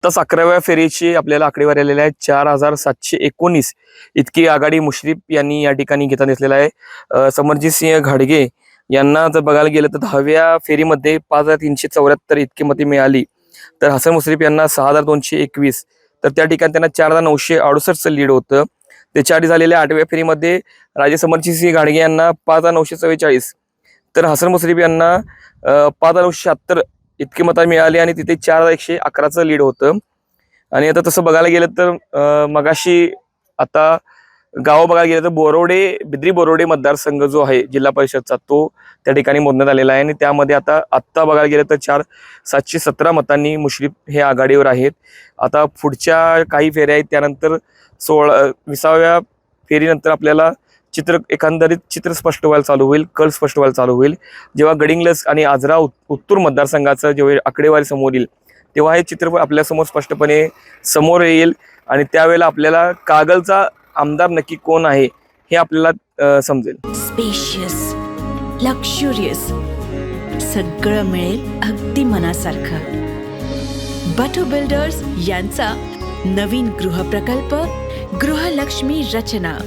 आत्ताच 11व्या फेरीची आपल्याला आकडेवारी आलेली आहे. 4719 इतकी आघाडी मुश्रीफ यांनी या ठिकाणी घेताना दिसलेला आहे. समरजित सिंह घाडगे यांना जर बघायला गेलं तर 10व्या फेरीमध्ये 5374 इतकी मते मिळाली. तर हसन मुश्रीफ यांना 6221. तर त्या ठिकाणी त्यांना 4968चं लीड होतं. त्याच्या आधी झालेल्या 8व्या फेरीमध्ये राजे समरजित सिंह घाडगे यांना 5944. तर हसन मुश्रीफ यांना 5976 इतकी मतं मिळाली आणि तिथे 4111चं लीड होतं. आणि आता तसं बघायला गेलं तर मगाशी आता गाव बघायला गेलं तर बिद्री बोरोडे मतदारसंघ जो आहे जिल्हा परिषदचा तो त्या ठिकाणी मोजण्यात आलेला आहे. आणि त्यामध्ये आत्ता बघायला गेलं तर 4717 मतांनी मुश्रीफ हे आघाडीवर आहेत. आता पुढच्या काही फेऱ्या आहेत त्यानंतर 20व्या फेरीनंतर आपल्याला एकंदरीत चित्र स्पष्ट व्हायला चालू होईल, कल स्पष्ट व्हायला चालू होईल. जेव्हा गडिंग्लज आणि आजरा उत्तूर मतदारसंघाचं जेव्हा आकडेवारी समोर येईल तेव्हा हे चित्र आपल्यासमोर स्पष्टपणे समोर येईल. आणि त्यावेळेला आपल्याला कागलचा आमदार नक्की कोण आहे हे आपल्याला समजेल. स्पेशियस, लक्झुरियस, सगळं मिळेल अगदी मनासारखं. बटू बिल्डर्स यांचा नवीन गृहप्रकल्प गृहलक्ष्मी रचना.